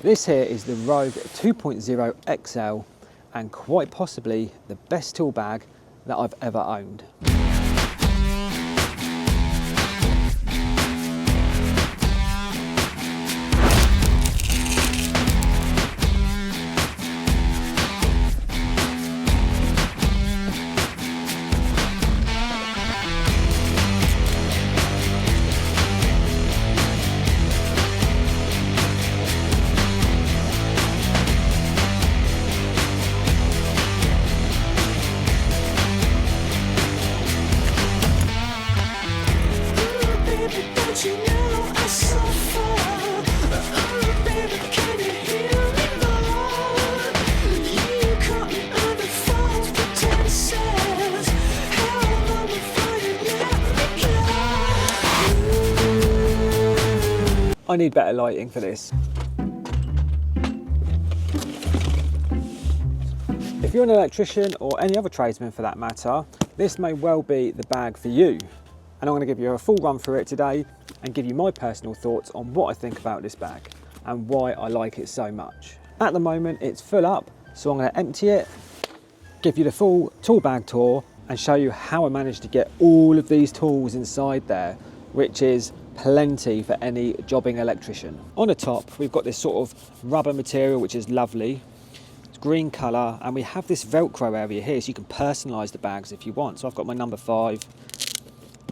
This here is the Rogue 2.0 XL and quite possibly the best tool bag that I've ever owned. I need better lighting for this. If you're an electrician or any other tradesman for that matter, this may well be the bag for you. And I'm going to give you a full run through it today and give you my personal thoughts on what I think about this bag and why I like it so much. At the moment it's full up, so I'm going to empty it, give you the full tool bag tour and show you how I managed to get all of these tools inside there, which is plenty for any jobbing electrician. On the top we've got this sort of rubber material which is lovely. It's green colour, and we have this Velcro area here so you can personalise the bags if you want. So I've got my number 5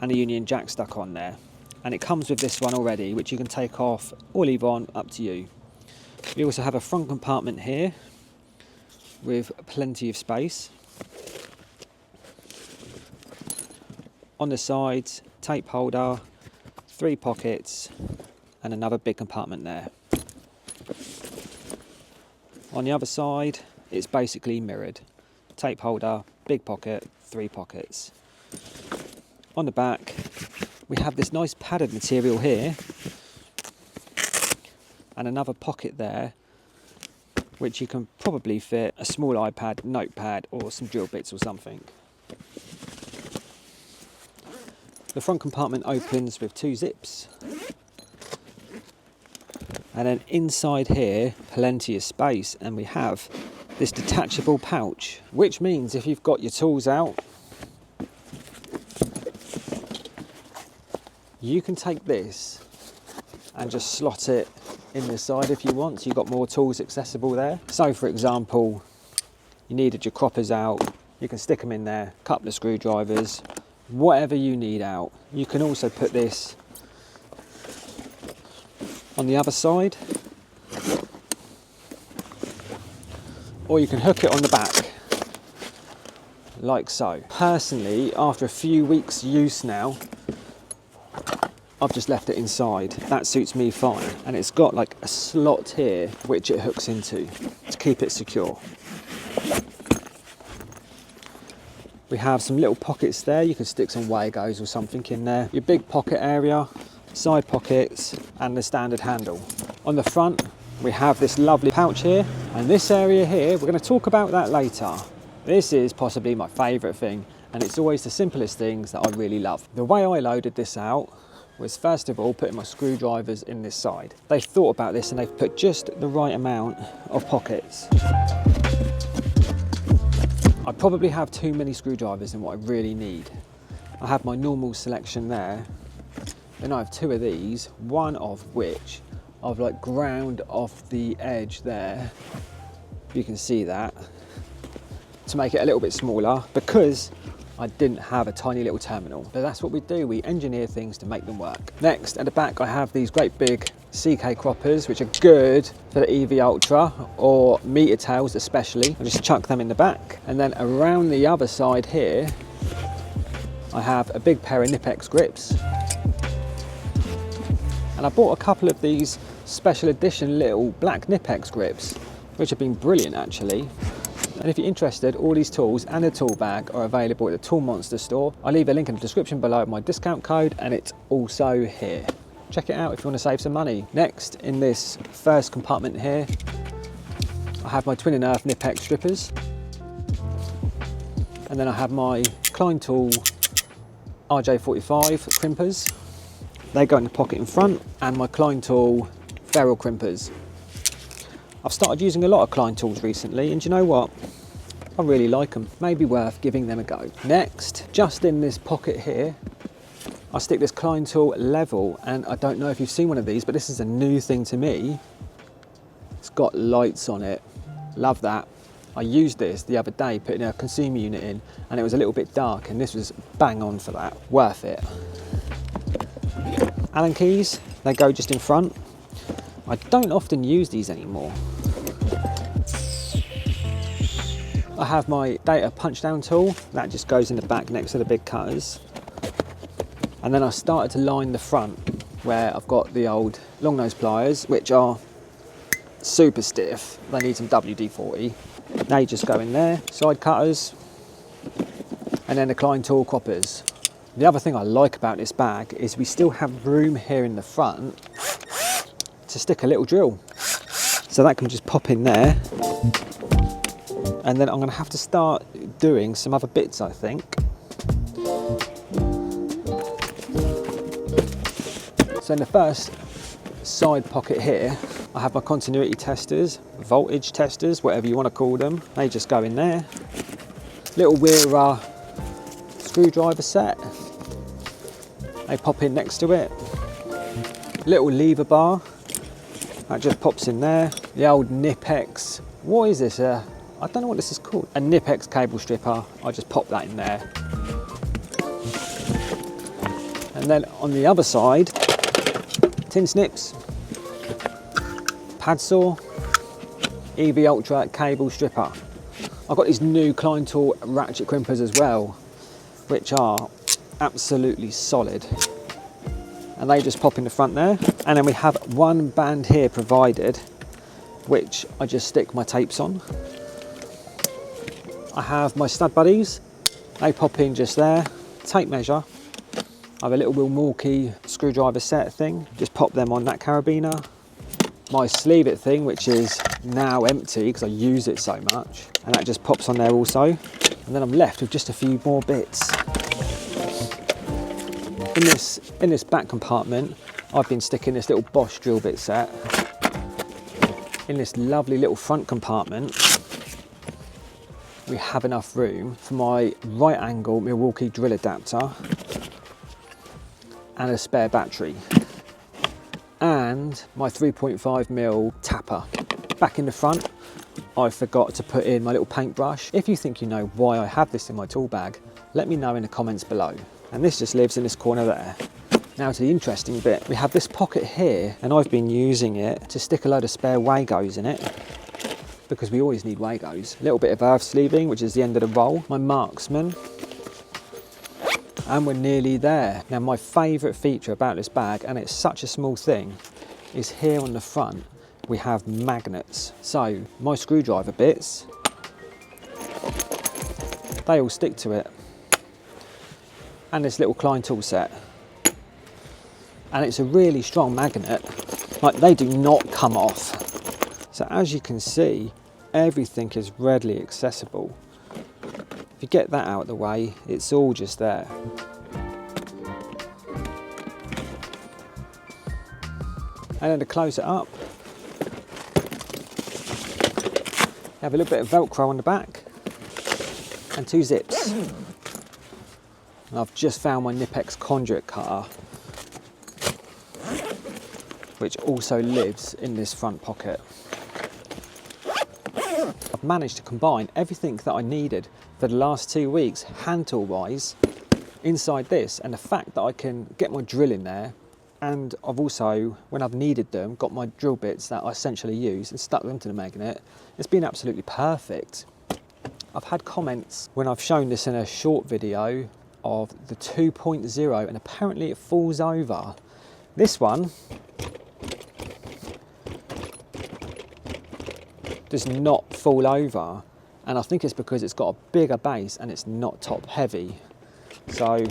and a Union Jack stuck on there, and it comes with this one already which you can take off or leave on, up to you. We also have a front compartment here with plenty of space. On the sides, tape holder, 3 pockets and another big compartment there. On the other side it's basically mirrored. Tape holder, big pocket, 3 pockets. On the back we have this nice padded material here and another pocket there which you can probably fit a small iPad, notepad or some drill bits or something. The front compartment opens with 2 zips, and then inside here plenty of space, and we have this detachable pouch, which means if you've got your tools out you can take this and just slot it in the side if you want, so you've got more tools accessible there. So for example, you needed your croppers out, you can stick them in there, a couple of screwdrivers, whatever you need out. You can also put this on the other side, or you can hook it on the back like so. Personally, after a few weeks use now, I've just left it inside. That suits me fine, and it's got like a slot here which it hooks into to keep it secure. We have some little pockets there, you can stick some Wagos or something in there. Your big pocket area, side pockets and the standard handle. On the front we have this lovely pouch here, and this area here, we're going to talk about that later. This is possibly my favourite thing, and it's always the simplest things that I really love. The way I loaded this out was first of all putting my screwdrivers in this side. They've thought about this and they've put just the right amount of pockets. I probably have too many screwdrivers than what I really need. I have my normal selection there, then I have 2 of these, one of which I've like ground off the edge there, you can see that, to make it a little bit smaller because I didn't have a tiny little terminal. But that's what we do, we engineer things to make them work. Next, at the back I have these great big CK croppers which are good for the EV Ultra or meter tails especially. I just chuck them in the back, and then around the other side here I have a big pair of Nipex grips, and I bought a couple of these special edition little black Nipex grips which have been brilliant actually. And if you're interested, all these tools and the tool bag are available at the Tool Monster store. I'll leave a link in the description below with my discount code, and it's also here. Check it out if you want to save some money. Next, in this first compartment here, I have my Twin and Earth Nipex strippers. And then I have my Klein Tool RJ45 crimpers. They go in the pocket in front, and my Klein Tool ferrule crimpers. I've started using a lot of Klein tools recently, and do you know what? I really like them. Maybe worth giving them a go. Next, just in this pocket here, I stick this Klein tool level, and I don't know if you've seen one of these, but this is a new thing to me. It's got lights on it. Love that. I used this the other day, putting a consumer unit in, and it was a little bit dark, and this was bang on for that. Worth it. Allen keys, they go just in front. I don't often use these anymore. I have my data punch down tool, that just goes in the back next to the big cutters. And then I started to line the front where I've got the old long nose pliers, which are super stiff. They need some WD-40. They just go in there, side cutters, and then the Klein tool croppers. The other thing I like about this bag is we still have room here in the front to stick a little drill. So that can just pop in there. And then I'm going to have to start doing some other bits, I think. So in the first side pocket here, I have my continuity testers, voltage testers, whatever you want to call them. They just go in there. Little Weir screwdriver set. They pop in next to it. Little lever bar. That just pops in there. The old Nipex. What is this? I don't know what this is called. A Nipex cable stripper. I just pop that in there. And then on the other side, tin snips, pad saw, EV Ultra cable stripper. I've got these new Klein tool ratchet crimpers as well, which are absolutely solid. And they just pop in the front there. And then we have one band here provided, which I just stick my tapes on. I have my stud buddies. They pop in just there. Tape measure. I have a little Milwaukee screwdriver set thing. Just pop them on that carabiner. My sleeve it thing, which is now empty because I use it so much. And that just pops on there also. And then I'm left with just a few more bits. In this back compartment, I've been sticking this little Bosch drill bit set. In this lovely little front compartment, we have enough room for my right angle Milwaukee drill adapter and a spare battery. And my 3.5mm tapper. Back in the front, I forgot to put in my little paintbrush. If you think you know why I have this in my tool bag, let me know in the comments below. And this just lives in this corner there. Now to the interesting bit, we have this pocket here, and I've been using it to stick a load of spare Wagos in it, because we always need Wagos. A little bit of earth sleeving, which is the end of the roll. My Marksman. And we're nearly there. Now my favourite feature about this bag, and it's such a small thing, is here on the front we have magnets. So my screwdriver bits, they all stick to it. And this little Klein tool set. And it's a really strong magnet. Like, they do not come off. So as you can see, everything is readily accessible. If you get that out of the way, it's all just there. And then to close it up, you have a little bit of Velcro on the back and 2 zips. And I've just found my Nipex conduit cutter, which also lives in this front pocket. I've managed to combine everything that I needed for the last 2 weeks, hand tool wise, inside this, and the fact that I can get my drill in there, and I've also, when I've needed them, got my drill bits that I essentially use and stuck them to the magnet. It's been absolutely perfect. I've had comments when I've shown this in a short video of the 2.0, and apparently it falls over. This one does not fall over, and I think it's because it's got a bigger base and it's not top heavy. So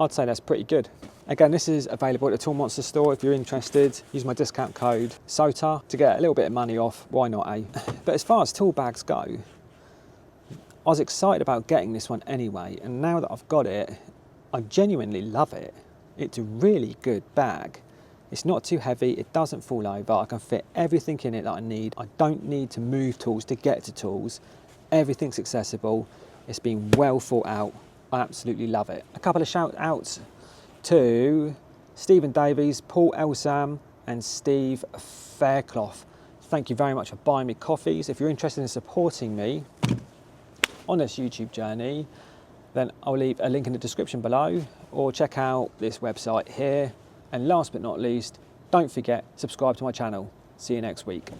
I'd say that's pretty good. Again, this is available at the Tool Monster store if you're interested. Use my discount code SOTA to get a little bit of money off. Why not, eh? But as far as tool bags go, I was excited about getting this one anyway, and now that I've got it, I genuinely love it. It's a really good bag. It's not too heavy, it doesn't fall over, I can fit everything in it that I need. I don't need to move tools to get to tools. Everything's accessible. It's been well thought out. I absolutely love it. A couple of shout outs to Stephen Davies, Paul Elsam and Steve Fairclough. Thank you very much for buying me coffees. If you're interested in supporting me on this YouTube journey, then I'll leave a link in the description below, or check out this website here. And last but not least, don't forget, subscribe to my channel. See you next week.